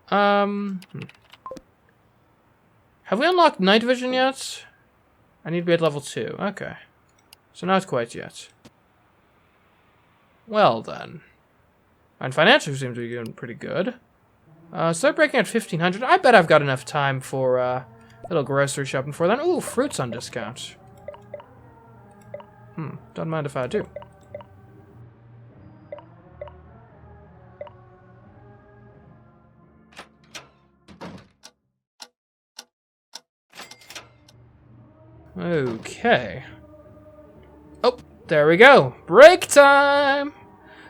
Have we unlocked night vision yet? I need to be at level 2. Okay. So not quite yet. Well then. And financially seems to be doing pretty good. Start breaking at 1500. I bet I've got enough time for a little grocery shopping before then. Ooh, fruits on discount. Don't mind if I do. Okay. Oh, there we go. Break time!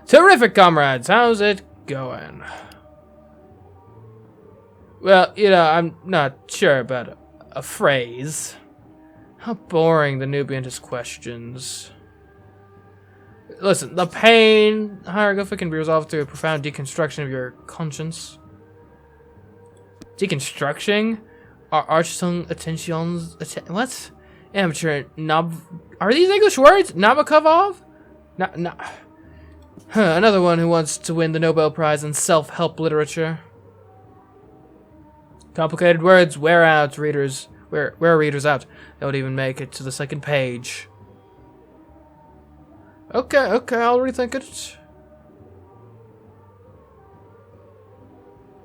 Terrific, comrades. How's it going? Well, you know, I'm not sure about a phrase. How boring the newbie and his questions. Listen, the pain hieroglyphic can be resolved through a profound deconstruction of your conscience. Deconstructing? Archtung attentions... What? Amateur Are these English words? Nabokovov? Another one who wants to win the Nobel Prize in self-help literature. Complicated words wear out readers. Wear readers out. They don't even make it to the second page. Okay, I'll rethink it.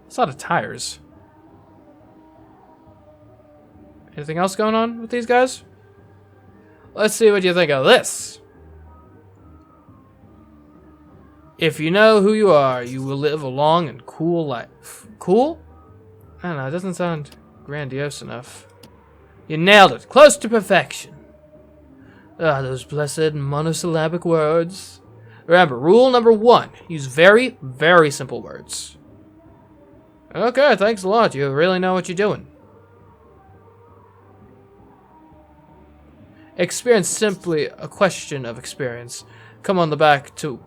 It's a lot of tires. Anything else going on with these guys? Let's see what you think of this. If you know who you are, you will live a long and cool life. Cool? I don't know, it doesn't sound grandiose enough. You nailed it. Close to perfection. Ah, those blessed monosyllabic words. Remember, rule number 1. Use very, very simple words. Okay, thanks a lot. You really know what you're doing. Experience simply a question of experience. Come on back to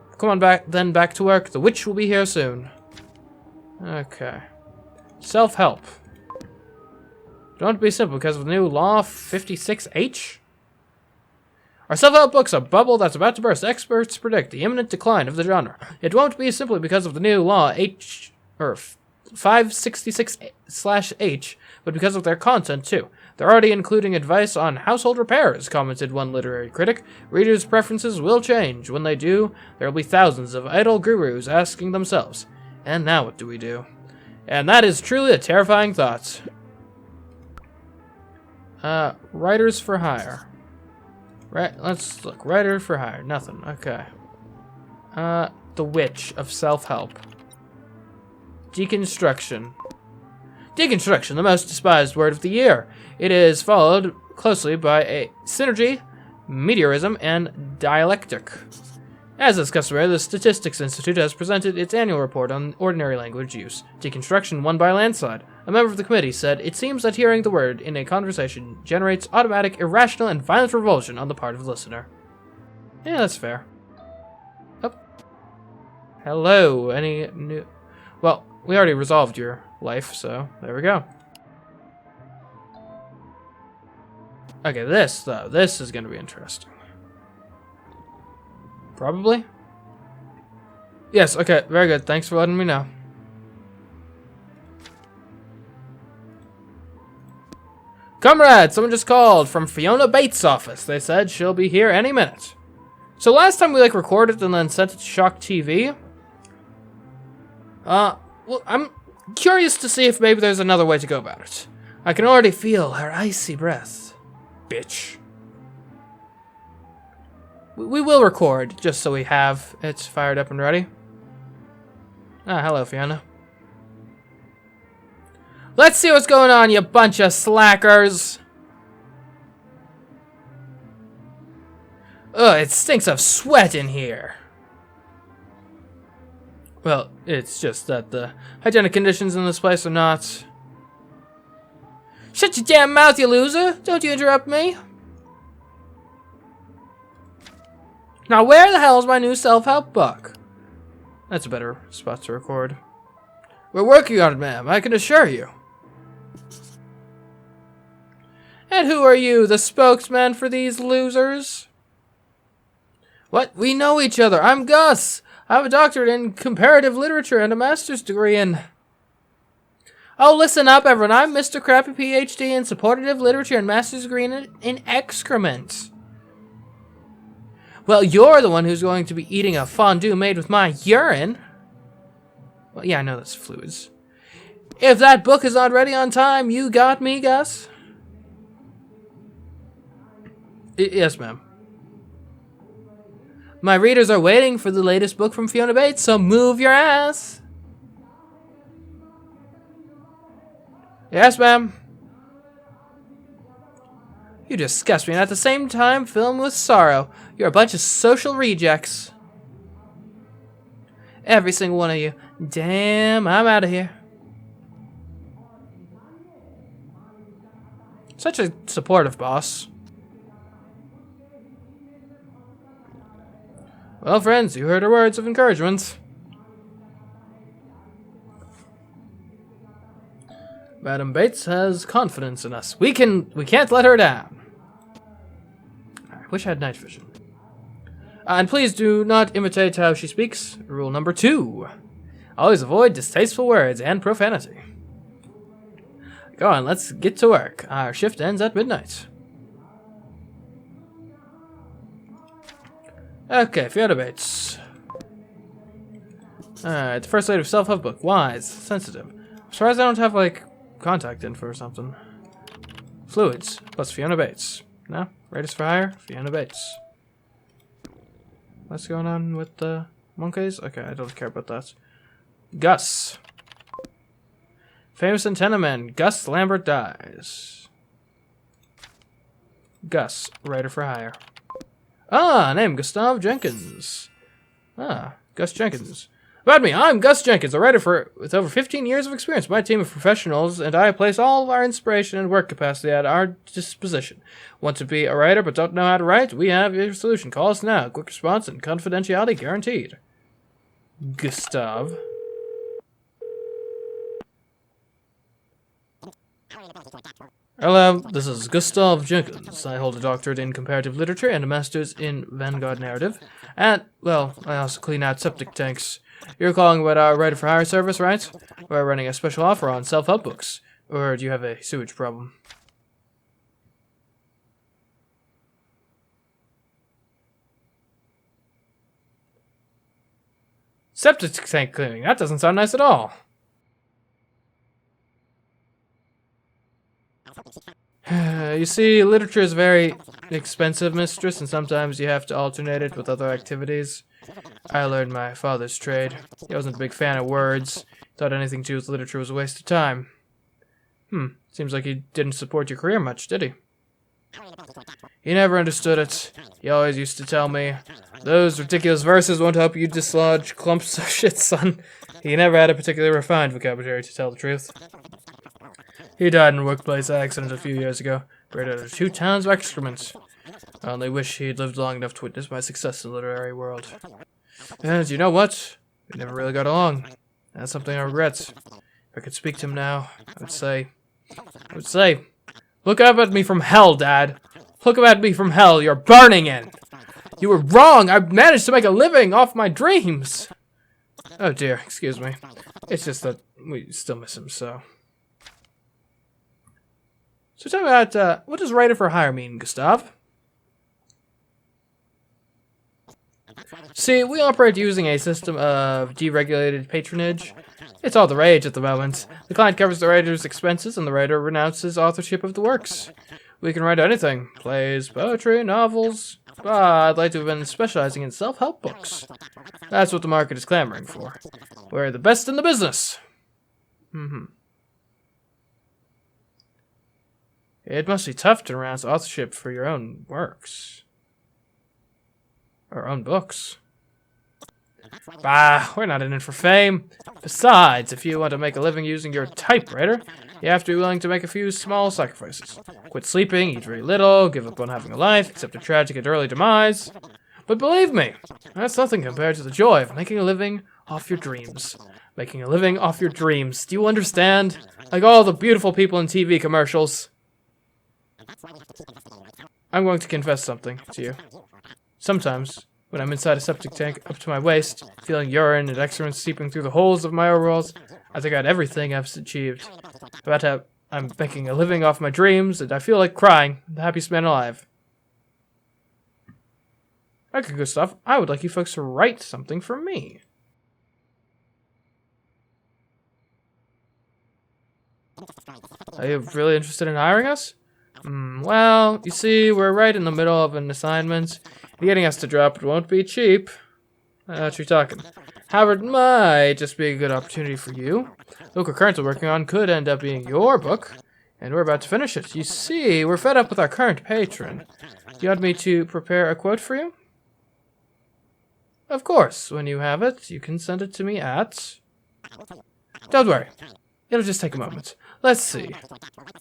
work. The witch will be here soon. Okay. Self-help. Don't be simple because of the new law 56H. Our self-help book's a bubble that's about to burst. Experts predict the imminent decline of the genre. It won't be simply because of the new law 566/H, but because of their content too. They're already including advice on household repairs, commented one literary critic. Readers' preferences will change. When they do, there will be thousands of idle gurus asking themselves, and now what do we do? And that is truly a terrifying thought. Writers for hire. Right, let's look. Writer for hire. Nothing. Okay. The witch of self-help. Deconstruction. Deconstruction, the most despised word of the year. It is followed closely by a synergy, meteorism, and dialectic. As is customary, the Statistics Institute has presented its annual report on ordinary language use. Deconstruction won by a landslide. A member of the committee said, "It seems that hearing the word in a conversation generates automatic, irrational, and violent revulsion on the part of the listener." Yeah, that's fair. Oh. Hello, any new... Well, we already resolved your life, so there we go. Okay, this, though. This is going to be interesting. Probably? Yes, okay, very good. Thanks for letting me know. Comrade, someone just called from Fiona Bates' office. They said she'll be here any minute. So last time we, recorded and then sent it to Shock TV. Well, I'm curious to see if maybe there's another way to go about it. I can already feel her icy breath. Bitch. We will record, just so we have it fired up and ready. Ah, hello, Fiona. Let's see what's going on, you bunch of slackers. Ugh, it stinks of sweat in here. Well, it's just that the hygienic conditions in this place are not... Shut your damn mouth, you loser! Don't you interrupt me! Now where the hell is my new self-help book? That's a better spot to record. We're working on it, ma'am, I can assure you. And who are you, the spokesman for these losers? What? We know each other. I'm Gus. I have a doctorate in comparative literature and a master's degree in... Oh, listen up, everyone. I'm Mr. Crappy PhD in supportive literature and master's degree in excrement. Well, you're the one who's going to be eating a fondue made with my urine. Well, yeah, I know that's fluids. If that book is not ready on time, you got me, Gus? Yes, ma'am. My readers are waiting for the latest book from Fiona Bates, so move your ass. Yes, ma'am. You disgust me, and at the same time fill me with sorrow. You're a bunch of social rejects. Every single one of you. Damn, I'm out of here. Such a supportive boss. Well, friends, you heard her words of encouragement. Madam Bates has confidence in us. We can't let her down. I wish I had night vision. And please do not imitate how she speaks. Rule number 2. Always avoid distasteful words and profanity. Go on, let's get to work. Our shift ends at midnight. Okay, Fiona Bates. Alright, the first aid of self-help book. Wise. Sensitive. I'm surprised I don't have, like, contact info or something. Fluids. Plus Fiona Bates. No? Raiders for hire? Fiona Bates. What's going on with the monkeys? Okay, I don't care about that. Gus. Famous antenna man. Gus Lambert dies. Gus. Writer for hire. Ah, name Gustav Jenkins. Ah, Gus Jenkins. About me, I'm Gus Jenkins, a writer with over 15 years of experience. My team of professionals and I place all of our inspiration and work capacity at our disposition. Want to be a writer but don't know how to write? We have your solution. Call us now. Quick response and confidentiality guaranteed. Gustav. Hello, this is Gustav Jenkins. I hold a doctorate in comparative literature and a master's in Vanguard narrative. And, well, I also clean out septic tanks. You're calling about our writer for hire service, right? We're running a special offer on self-help books. Or do you have a sewage problem? Septic tank cleaning. That doesn't sound nice at all. You see, literature is very expensive, mistress, and sometimes you have to alternate it with other activities. I learned my father's trade. He wasn't a big fan of words. Thought anything to do with literature was a waste of time. Seems like he didn't support your career much, did he? He never understood it. He always used to tell me, those ridiculous verses won't help you dislodge clumps of shit, son. He never had a particularly refined vocabulary, to tell the truth. He died in a workplace accident a few years ago, buried under 2 tons of excrement. I only wish he'd lived long enough to witness my success in the literary world. And you know what? We never really got along. That's something I regret. If I could speak to him now, I would say, look up at me from hell, Dad. Look up at me from hell you're burning in. You were wrong. I managed to make a living off my dreams. Oh dear, excuse me. It's just that we still miss him, so. So tell me about, what does writer for hire mean, Gustav? See, we operate using a system of deregulated patronage. It's all the rage at the moment. The client covers the writer's expenses and the writer renounces authorship of the works. We can write anything. Plays, poetry, novels. But I'd like to have been specializing in self-help books. That's what the market is clamoring for. We're the best in the business. It must be tough to renounce authorship for your own works. Or own books. Bah, we're not in it for fame. Besides, if you want to make a living using your typewriter, you have to be willing to make a few small sacrifices. Quit sleeping, eat very little, give up on having a life, accept a tragic and early demise. But believe me, that's nothing compared to the joy of making a living off your dreams. Making a living off your dreams. Do you understand? Like all the beautiful people in TV commercials. I'm going to confess something to you. Sometimes, when I'm inside a septic tank up to my waist, feeling urine and excrement seeping through the holes of my overalls, I think I had everything I've achieved. I'm making a living off my dreams, and I feel like crying. The happiest man alive. Okay, good stuff. I would like you folks to write something for me. Are you really interested in hiring us? Well, you see, we're right in the middle of an assignment. Getting us to drop it won't be cheap. What you talking? However, it might just be a good opportunity for you. The book we're currently working on could end up being your book, and we're about to finish it. You see, we're fed up with our current patron. Do you want me to prepare a quote for you? Of course. When you have it, you can send it to me at... Don't worry. It'll just take a moment. Let's see.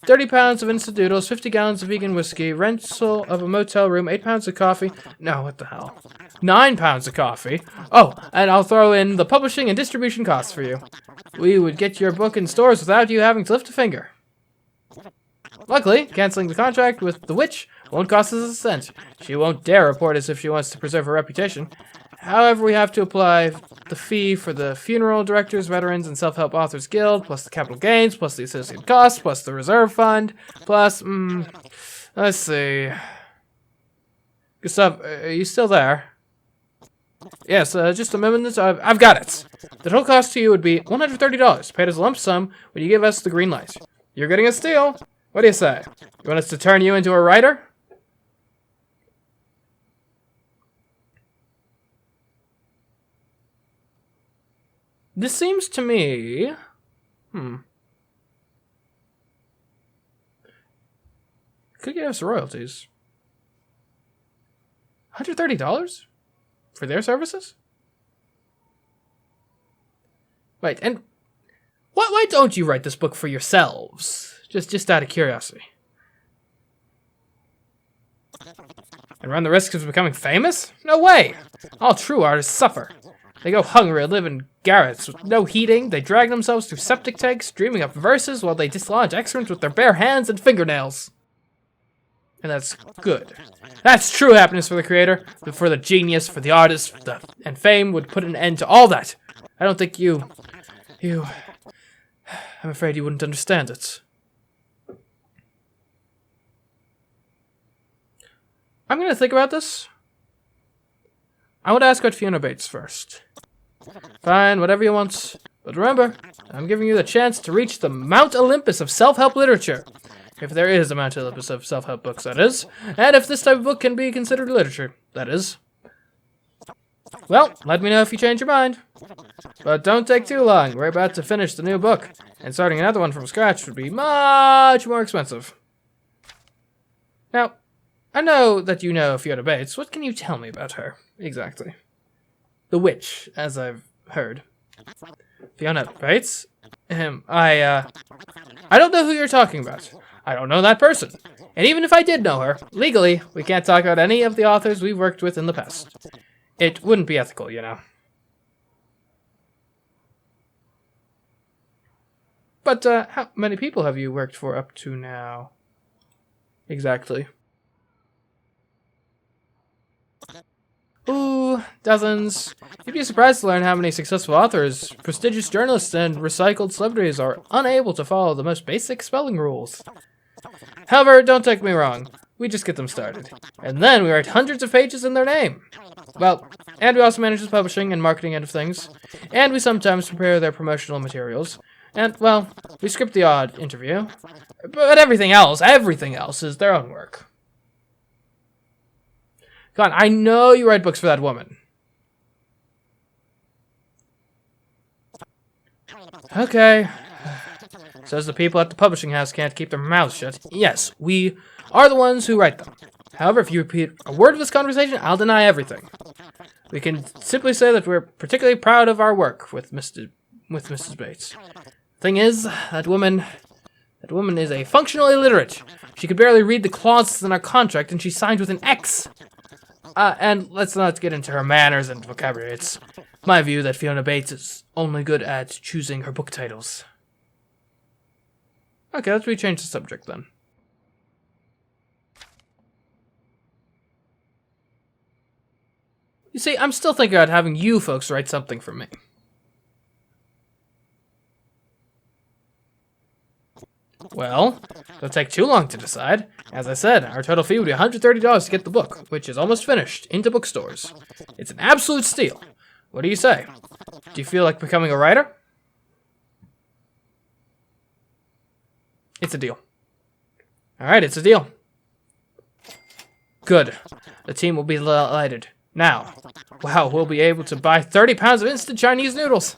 30 pounds of instant noodles, 50 gallons of vegan whiskey, rental of a motel room, 8 pounds of coffee. No, what the hell? 9 pounds of coffee. Oh, and I'll throw in the publishing and distribution costs for you. We would get your book in stores without you having to lift a finger. Luckily, canceling the contract with the witch won't cost us a cent. She won't dare report as if she wants to preserve her reputation. However, we have to apply the fee for the funeral directors, veterans, and self-help authors guild, plus the capital gains, plus the associated costs, plus the reserve fund, plus, let's see. Gustav, are you still there? Yes, just a moment. I've got it. The total cost to you would be $130, paid as a lump sum when you give us the green light. You're getting a steal. What do you say? You want us to turn you into a writer? This seems to me... Could give us royalties. $130? For their services? Wait, and... Why don't you write this book for yourselves? Just out of curiosity. And run the risk of becoming famous? No way! All true artists suffer. They go hungry and live in garrets with no heating. They drag themselves through septic tanks, dreaming up verses while they dislodge excrement with their bare hands and fingernails. And that's good. That's true happiness for the creator, but for the genius, for the artist, and fame would put an end to all that. I don't think you... I'm afraid you wouldn't understand it. I'm going to think about this. I want to ask about Fiona Bates first. Fine, whatever you want. But remember, I'm giving you the chance to reach the Mount Olympus of self-help literature. If there is a Mount Olympus of self-help books, that is. And if this type of book can be considered literature, that is. Well, let me know if you change your mind. But don't take too long. We're about to finish the new book. And starting another one from scratch would be much more expensive. Now, I know that you know Fiona Bates. What can you tell me about her, exactly? The witch, as I've heard. Fiona Bates? I don't know who you're talking about. I don't know that person. And even if I did know her, legally, we can't talk about any of the authors we've worked with in the past. It wouldn't be ethical, you know. But, how many people have you worked for up to now? Exactly. Ooh, dozens. You'd be surprised to learn how many successful authors, prestigious journalists, and recycled celebrities are unable to follow the most basic spelling rules. However, don't take me wrong. We just get them started. And then we write hundreds of pages in their name. Well, and we also manage the publishing and marketing end of things. And we sometimes prepare their promotional materials. And, well, we script the odd interview. But everything else is their own work. Come on, I know you write books for that woman. Okay. Says the people at the publishing house can't keep their mouths shut. Yes, we are the ones who write them. However, if you repeat a word of this conversation, I'll deny everything. We can simply say that we're particularly proud of our work with Mrs. Bates. Thing is, that woman is a functional illiterate. She could barely read the clauses in our contract, and she signed with an X. And let's not get into her manners and vocabulary. It's my view that Fiona Bates is only good at choosing her book titles. Okay, let's rechange the subject then. You see, I'm still thinking about having you folks write something for me. Well, it'll take too long to decide. As I said, our total fee would be $130 to get the book, which is almost finished, into bookstores. It's an absolute steal. What do you say? Do you feel like becoming a writer? It's a deal. Alright, it's a deal. Good. The team will be delighted. Now, wow, we'll be able to buy 30 pounds of instant Chinese noodles.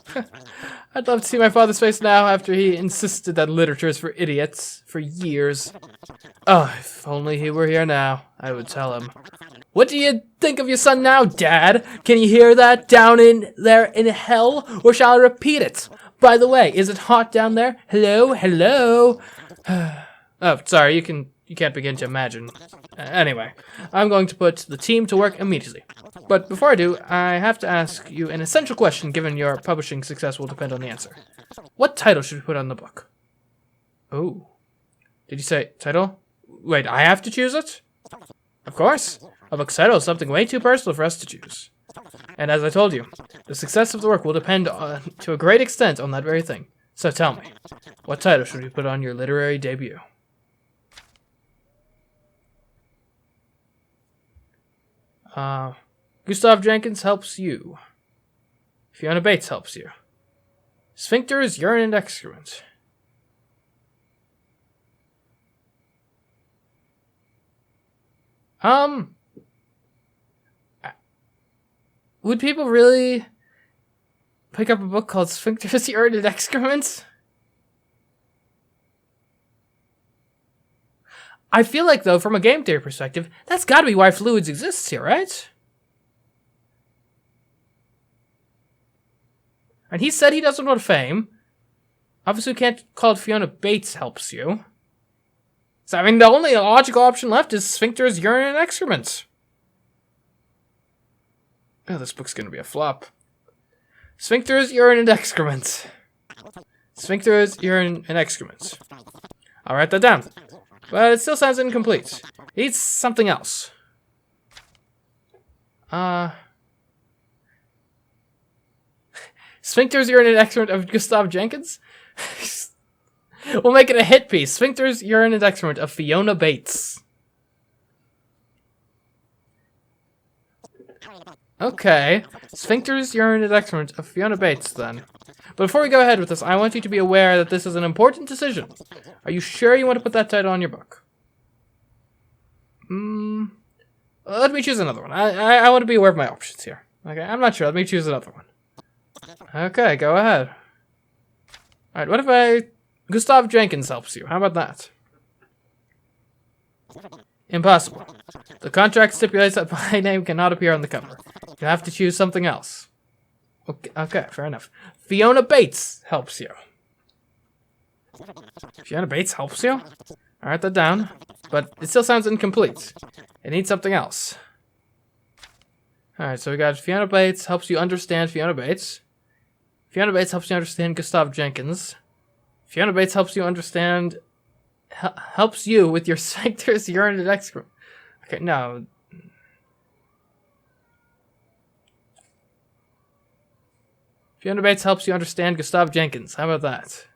I'd love to see my father's face now after he insisted that literature is for idiots for years. Oh, if only he were here now, I would tell him. What do you think of your son now, Dad? Can you hear that down in there in hell? Or shall I repeat it? By the way, is it hot down there? Hello? Hello? Oh, sorry, you can't begin to imagine. Anyway, I'm going to put the team to work immediately. But before I do, I have to ask you an essential question given your publishing success will depend on the answer. What title should we put on the book? Oh. Did you say title? Wait, I have to choose it? Of course. A book's title is something way too personal for us to choose. And as I told you, the success of the work will depend to a great extent on that very thing. So tell me, what title should we put on your literary debut? Gustav Jenkins helps you. Fiona Bates helps you. Sphincters, Urine, and Excrement. Would people really pick up a book called Sphincters, Urine, and Excrement? I feel like, though, from a game theory perspective, that's gotta be why fluids exists here, right? And he said he doesn't want fame. Obviously, we can't call it Fiona Bates helps you. So, I mean, the only logical option left is Sphincters, Urine, and Excrement. Oh, this book's gonna be a flop. Sphincters, Urine, and Excrement. Sphincters, Urine, and Excrement. I'll write that down. But it still sounds incomplete. It needs something else. Sphincters, Urine, and Excrement of Gustav Jenkins? We'll make it a hit piece. Sphincters, Urine, and Excrement of Fiona Bates. Okay. Sphincters, Urine, and Excrement of Fiona Bates, then. But before we go ahead with this, I want you to be aware that this is an important decision. Are you sure you want to put that title on your book? Let me choose another one. I want to be aware of my options here. Okay, I'm not sure. Let me choose another one. Okay, go ahead. Alright, what if Gustav Jenkins helps you? How about that? Impossible. The contract stipulates that my name cannot appear on the cover. You have to choose something else. Okay, fair enough. Fiona Bates helps you. Fiona Bates helps you? I'll write that down. But it still sounds incomplete. It needs something else. Alright, so we got Fiona Bates helps you understand Fiona Bates. Fiona Bates helps you understand Gustav Jenkins. Fiona Bates helps you understand... helps you with your sphincters, urine, and excrement. Okay, no. Fiona Bates helps you understand Gustav Jenkins. How about that?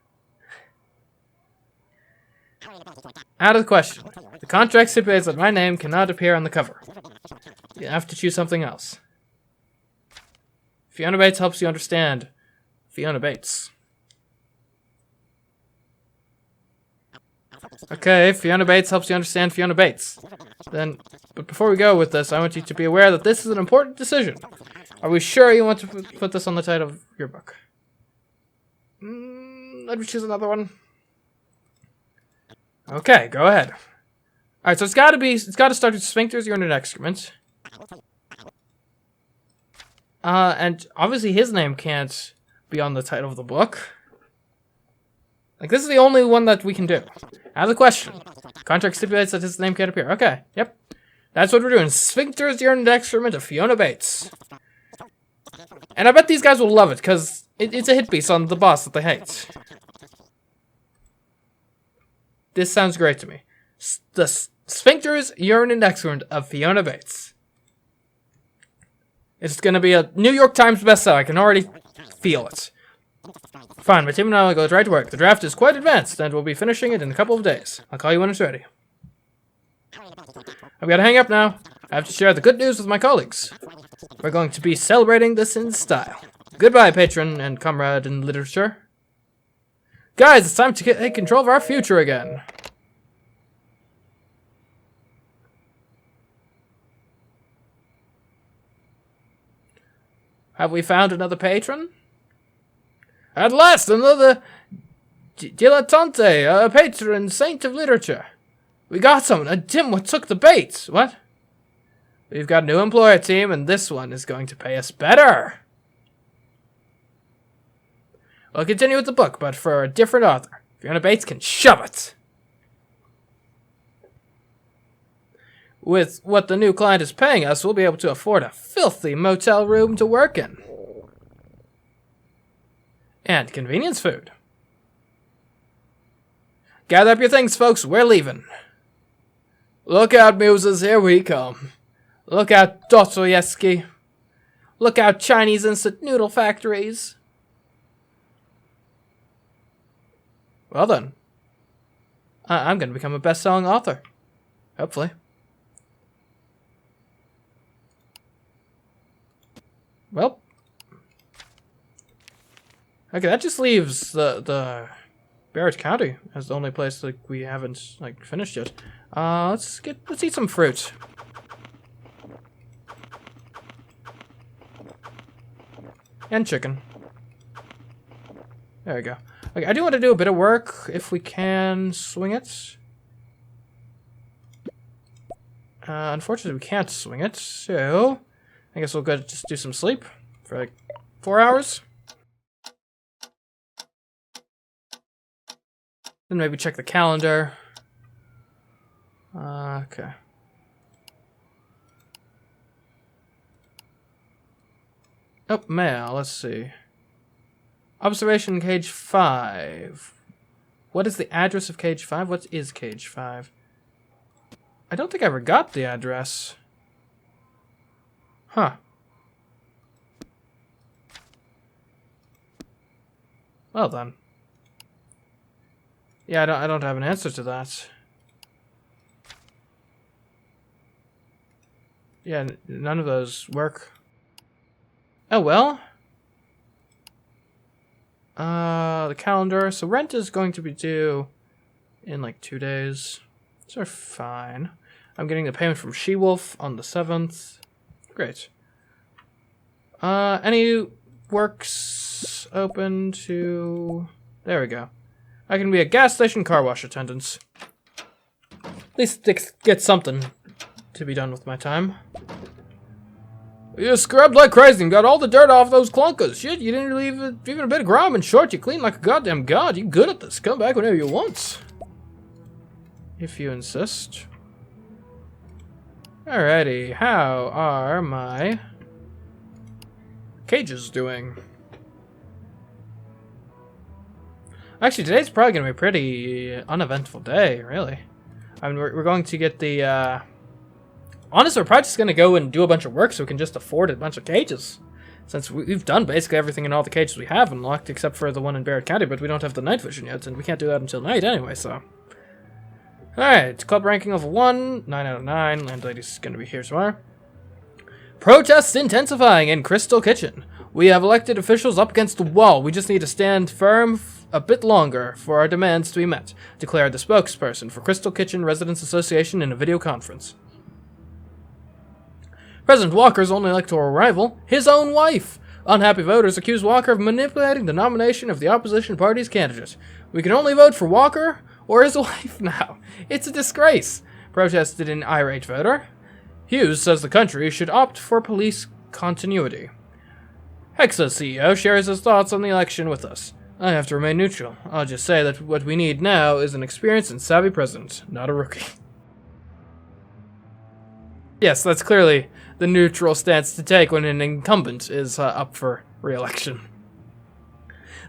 Out of the question. The contract stipulates that my name cannot appear on the cover. You have to choose something else. Fiona Bates helps you understand Fiona Bates. Okay, Fiona Bates helps you understand Fiona Bates. But before we go with this, I want you to be aware that this is an important decision. Are we sure you want to put this on the title of your book? Let me choose another one. Okay, go ahead. Alright, so it's gotta start with sphincters, urine, and excrement. And obviously his name can't be on the title of the book. Like, this is the only one that we can do. Out of the question. Contract stipulates that his name can't appear. Okay, yep. That's what we're doing. Sphincters, urine, and excrement of Fiona Bates. And I bet these guys will love it, because it's a hit piece on the boss that they hate. This sounds great to me. The Sphincters, Urine, and Excrement of Fiona Bates. It's going to be a New York Times bestseller. I can already feel it. Fine, my team and I will go right to work. The draft is quite advanced, and we'll be finishing it in a couple of days. I'll call you when it's ready. I've got to hang up now. I have to share the good news with my colleagues. We're going to be celebrating this in style. Goodbye, patron and comrade in literature. Guys, it's time to take control of our future again. Have we found another patron? At last, another dilettante, a patron saint of literature. We got someone, a dimwit took the bait. What? We've got a new employer team, and this one is going to pay us better. We'll continue with the book, but for a different author. Fiona Bates can shove it. With what the new client is paying us, we'll be able to afford a filthy motel room to work in. And convenience food. Gather up your things, folks. We're leaving. Look out, muses. Here we come. Look out, Dostoevsky. Look out, Chinese instant noodle factories. Well then. I'm going to become a best-selling author. Hopefully. Well. Okay, that just leaves the Barrett County as the only place like we haven't like finished yet. Let's eat some fruit. And chicken. There we go. Okay, I do want to do a bit of work if we can swing it. Unfortunately, we can't swing it, so I guess we'll go just do some sleep for like 4 hours. Then maybe check the calendar. Okay. Oh, mail. Let's see. Observation cage 5. What is the address of cage 5? What is cage 5? I don't think I ever got the address. Huh. Well then. Yeah, I don't have an answer to that. Yeah, none of those work. Oh well. The calendar. So rent is going to be due in like 2 days. So we're fine. I'm getting the payment from She-Wolf on the 7th. Great. Any works open to... There we go. I can be a gas station car wash attendant. At least get something to be done with my time. You scrubbed like crazy and got all the dirt off those clunkers. Shit, you didn't leave even a bit of grime. In short, you clean like a goddamn god. You good at this. Come back whenever you want. If you insist. Alrighty, how are my cages doing? Actually, today's probably going to be a pretty uneventful day, really. I mean, we're going to get the, honestly, we're probably just going to go and do a bunch of work so we can just afford a bunch of cages. Since we've done basically everything in all the cages we have unlocked, except for the one in Barrett County, but we don't have the night vision yet, and we can't do that until night anyway, so. Alright, club ranking level 1, 9 out of 9, landlady's going to be here tomorrow. Protests intensifying in Crystal Kitchen. We have elected officials up against the wall. We just need to stand firm a bit longer for our demands to be met, declared the spokesperson for Crystal Kitchen Residents Association in a video conference. President Walker's only electoral rival, his own wife. Unhappy voters accuse Walker of manipulating the nomination of the opposition party's candidate. We can only vote for Walker or his wife now. It's a disgrace, protested an irate voter. Hughes says the country should opt for police continuity. Hexa's CEO shares his thoughts on the election with us. I have to remain neutral. I'll just say that what we need now is an experienced and savvy president, not a rookie. Yes, that's clearly the neutral stance to take when an incumbent is up for re-election.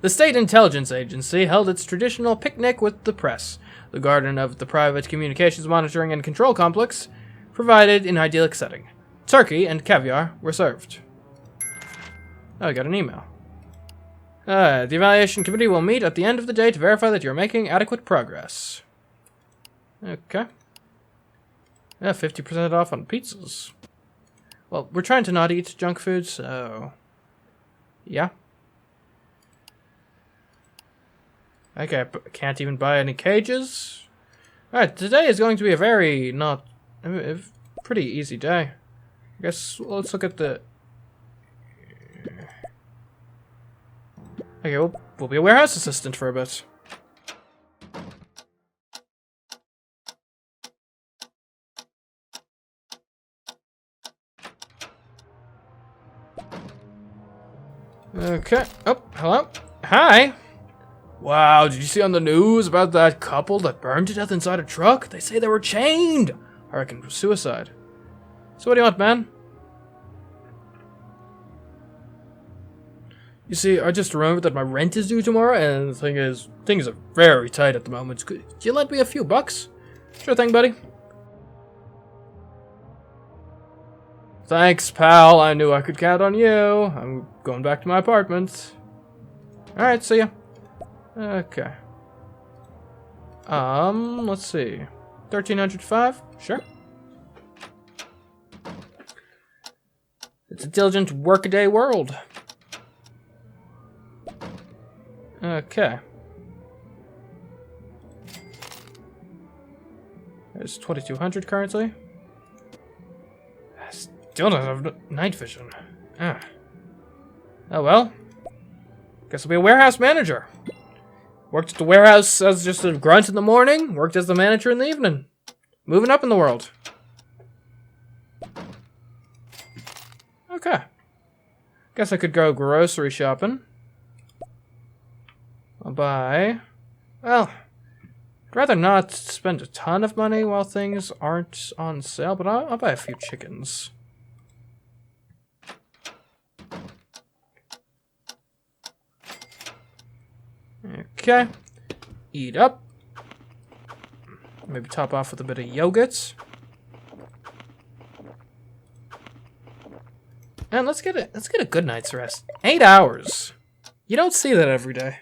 The State Intelligence Agency held its traditional picnic with the press. The garden of the private communications monitoring and control complex provided an idyllic setting. Turkey and caviar were served. Oh, I got an email. The evaluation committee will meet at the end of the day to verify that you're making adequate progress. Okay. Yeah, 50% off on pizzas. Well, we're trying to not eat junk food, so... yeah. Okay, can't even buy any cages. Alright, today is going to be a very pretty easy day. I guess let's look at the... okay, we'll be a warehouse assistant for a bit. Okay. Oh, hello. Hi. Wow, did you see on the news about that couple that burned to death inside a truck? They say they were chained. I reckon it was suicide. So what do you want, man? You see, I just remembered that my rent is due tomorrow, and the thing is, things are very tight at the moment. Could you lend me a few bucks? Sure thing, buddy. Thanks, pal. I knew I could count on you. I'm going back to my apartment. Alright, see ya. Okay. Let's see. 1305? Sure. It's a diligent workaday world. Okay. There's 2200 currently. I still don't have night vision. Ah. Oh well. Guess I'll be a warehouse manager. Worked at the warehouse as just a grunt in the morning, worked as the manager in the evening. Moving up in the world. Okay. Guess I could go grocery shopping. I'll buy... well, I'd rather not spend a ton of money while things aren't on sale, but I'll buy a few chickens. Okay. Eat up. Maybe top off with a bit of yogurt. And let's get a good night's rest. 8 hours. You don't see that every day.